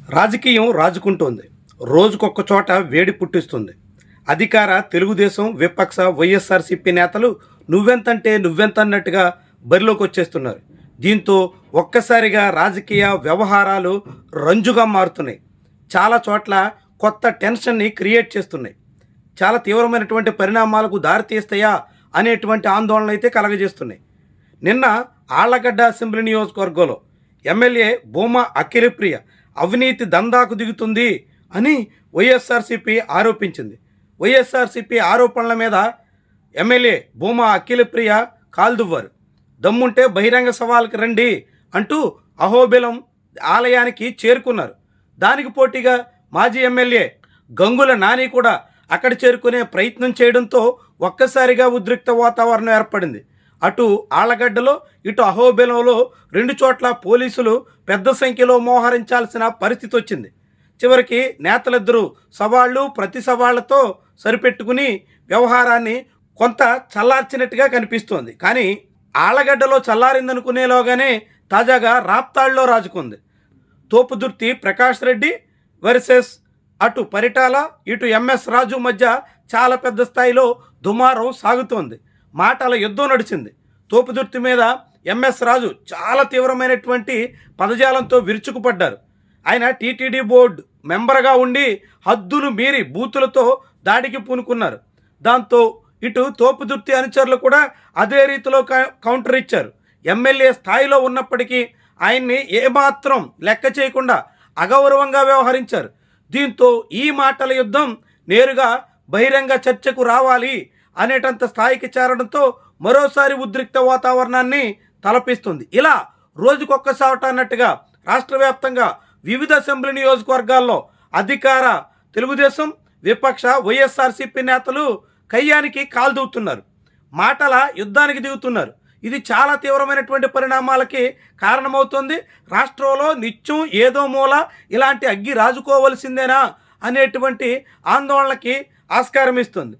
రాజకీయం రాజుకుంటోంది. రోజుకొక్క చోట వేడి పుట్టిస్తుంది. అధికార తెలుగుదేశం, విపక్ష వైఎస్ఆర్సీపీ నేతలు నువ్వెంతంటే నువ్వెంత అన్నట్టుగా బరిలోకి వచ్చేస్తున్నారు. దీంతో ఒక్కసారిగా రాజకీయ వ్యవహారాలు రంజుగా మారుతున్నాయి. చాలా చోట్ల కొత్త టెన్షన్ని క్రియేట్ చేస్తున్నాయి. చాలా తీవ్రమైనటువంటి పరిణామాలకు దారితీస్తాయా అనేటువంటి ఆందోళన అయితే కలగజేస్తున్నాయి. నిన్న ఆళ్లగడ్డ అసెంబ్లీ నియోజకవర్గంలో ఎమ్మెల్యే భూమా అఖిలప్రియ అవినీతి దందాకు దిగుతుంది అని వైఎస్ఆర్సీపీ ఆరోపించింది. వైఎస్ఆర్సీపీ ఆరోపణల మీద ఎమ్మెల్యే భూమా అఖిలప్రియ కాల్దువ్వారు. దమ్ముంటే బహిరంగ సవాల్కి రండి అంటూ అహోబిలం ఆలయానికి చేరుకున్నారు. దానికి పోటీగా మాజీ ఎమ్మెల్యే గంగుల నాని కూడా అక్కడ చేరుకునే ప్రయత్నం చేయడంతో ఒక్కసారిగా ఉద్రిక్త వాతావరణం ఏర్పడింది. అటు ఆళ్లగడ్డలో, ఇటు అహోబిలంలో రెండు చోట్ల పోలీసులు పెద్ద సంఖ్యలో మోహరించాల్సిన పరిస్థితి వచ్చింది. చివరికి నేతలిద్దరూ సవాళ్లు ప్రతి సవాళ్లతో సరిపెట్టుకుని వ్యవహారాన్ని కొంత చల్లార్చినట్టుగా కనిపిస్తోంది. కానీ ఆళ్లగడ్డలో చల్లారిందనుకునేలోగానే తాజాగా రాప్తాడులో రాజుకుంది. తోపుదుర్తి ప్రకాష్ రెడ్డి వర్సెస్ అటు పరిటాల, ఇటు ఎంఎస్ రాజు మధ్య చాలా పెద్ద స్థాయిలో దుమారం సాగుతోంది. మాటల యుద్ధం నడిచింది. తోపుదుర్తి మీద ఎంఎస్ రాజు చాలా తీవ్రమైనటువంటి పదజాలంతో విరుచుకుపడ్డారు. ఆయన టీటీడీ బోర్డు మెంబర్గా ఉండి హద్దులు మీరి బూతులతో దాడికి పూనుకున్నారు. దాంతో ఇటు తోపుదుర్తి అనుచరులు కూడా అదే రీతిలో కౌంటర్ ఇచ్చారు. ఎమ్మెల్యే స్థాయిలో ఉన్నప్పటికీ ఆయన్ని ఏమాత్రం లెక్క చేయకుండా అగౌరవంగా వ్యవహరించారు. దీంతో ఈ మాటల యుద్ధం నేరుగా బహిరంగ చర్చకు రావాలి అనేటంత స్థాయికి చేరడంతో మరోసారి ఉద్రిక్త వాతావరణాన్ని తలపిస్తుంది. ఇలా రోజుకొక్కసారి అన్నట్టుగా రాష్ట్ర వ్యాప్తంగా వివిధ అసెంబ్లీ నియోజకవర్గాల్లో అధికార తెలుగుదేశం, విపక్ష వైఎస్ఆర్సీపీ నేతలు కయ్యానికి కాల్దూతున్నారు. మాటల యుద్ధానికి దిగుతున్నారు. ఇది చాలా తీవ్రమైనటువంటి పరిణామాలకి కారణమవుతుంది. రాష్ట్రంలో నిత్యం ఏదో మూల ఇలాంటి అగ్గి రాజుకోవలసిందేనా అనేటువంటి ఆందోళనకి ఆస్కారం ఇస్తుంది.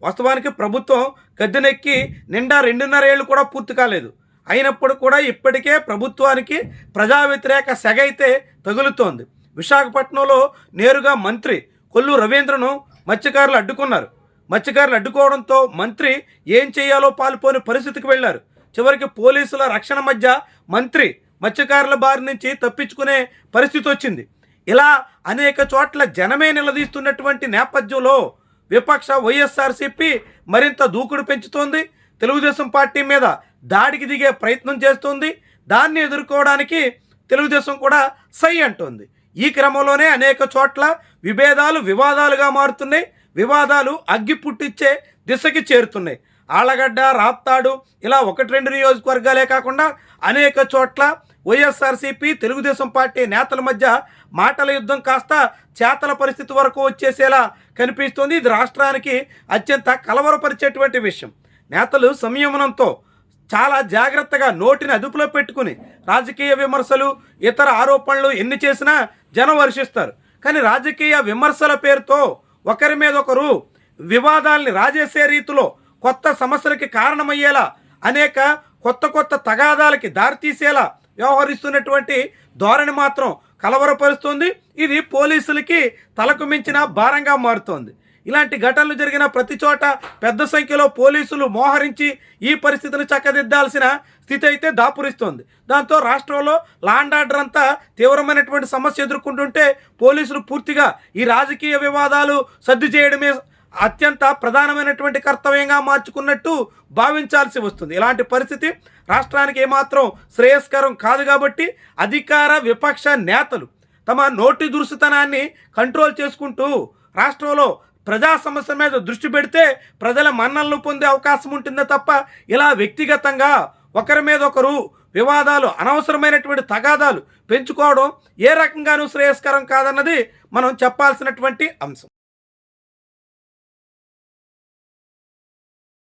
వాస్తవానికి ప్రభుత్వం గద్దెనెక్కి నిండా 2.5 ఏళ్ళు కూడా పూర్తి కాలేదు. అయినప్పుడు కూడా ఇప్పటికే ప్రభుత్వానికి ప్రజా వ్యతిరేక సెగ అయితే తగులుతోంది. విశాఖపట్నంలో నేరుగా మంత్రి కొల్లు రవీంద్రను మత్స్యకారులు అడ్డుకున్నారు. మత్స్యకారులు అడ్డుకోవడంతో మంత్రి ఏం చేయాలో పాల్పోని పరిస్థితికి వెళ్లారు. చివరికి పోలీసుల రక్షణ మధ్య మంత్రి మత్స్యకారుల బారి నుంచి తప్పించుకునే పరిస్థితి వచ్చింది. ఇలా అనేక చోట్ల జనమే నిలదీస్తున్నటువంటి నేపథ్యంలో విపక్ష వైఎస్ఆర్సీపీ మరింత దూకుడు పెంచుతోంది. తెలుగుదేశం పార్టీ మీద దాడికి దిగే ప్రయత్నం చేస్తోంది. దాన్ని ఎదుర్కోవడానికి తెలుగుదేశం కూడా సై అంటోంది. ఈ క్రమంలోనే అనేక చోట్ల వివాదాలుగా మారుతున్నాయి. వివాదాలు అగ్గి పుట్టించే దిశకి చేరుతున్నాయి. ఆళ్లగడ్డ, రాప్తాడు ఇలా 1-2 నియోజకవర్గాలే కాకుండా అనేక చోట్ల వైఎస్ఆర్సీపీ తెలుగుదేశం పార్టీ నేతల మధ్య మాటల యుద్ధం కాస్త చేతల పరిస్థితి వరకు వచ్చేసేలా కనిపిస్తుంది. ఇది రాష్ట్రానికి అత్యంత కలవరపరిచేటువంటి విషయం. నేతలు సంయమనంతో చాలా జాగ్రత్తగా నోటిని అదుపులో పెట్టుకుని రాజకీయ విమర్శలు, ఇతర ఆరోపణలు ఎన్ని చేసినా జనం వర్షిస్తారు. కానీ రాజకీయ విమర్శల పేరుతో ఒకరి మీద ఒకరు వివాదాల్ని రాజేసే రీతిలో కొత్త సమస్యలకి కారణమయ్యేలా అనేక కొత్త తగాదాలకి దారితీసేలా వ్యవహరిస్తున్నటువంటి ధోరణి మాత్రం కలవరపరుస్తుంది. ఇది పోలీసులకి తలకు మించిన భారంగా మారుతోంది. ఇలాంటి ఘటనలు జరిగిన ప్రతి చోట పెద్ద సంఖ్యలో పోలీసులు మోహరించి ఈ పరిస్థితిని చక్కదిద్దాల్సిన స్థితి అయితే దాపురిస్తోంది. దాంతో రాష్ట్రంలో లా అండ్ ఆర్డర్ అంతా తీవ్రమైనటువంటి సమస్య ఎదుర్కొంటుంటే పోలీసులు పూర్తిగా ఈ రాజకీయ వివాదాలు సర్ది చేయడమే అత్యంత ప్రధానమైనటువంటి కర్తవ్యంగా మార్చుకున్నట్టు భావించాల్సి వస్తుంది. ఇలాంటి పరిస్థితి రాష్ట్రానికి ఏమాత్రం శ్రేయస్కరం కాదు. కాబట్టి అధికార విపక్ష నేతలు తమ నోటి దురుసుతనాన్ని కంట్రోల్ చేసుకుంటూ రాష్ట్రంలో ప్రజా సమస్య మీద దృష్టి పెడితే ప్రజల మన్నలను పొందే అవకాశం ఉంటుందే తప్ప ఇలా వ్యక్తిగతంగా ఒకరి మీద ఒకరు వివాదాలు, అనవసరమైనటువంటి తగాదాలు పెంచుకోవడం ఏ రకంగానూ శ్రేయస్కరం కాదన్నది మనం చెప్పాల్సినటువంటి అంశం.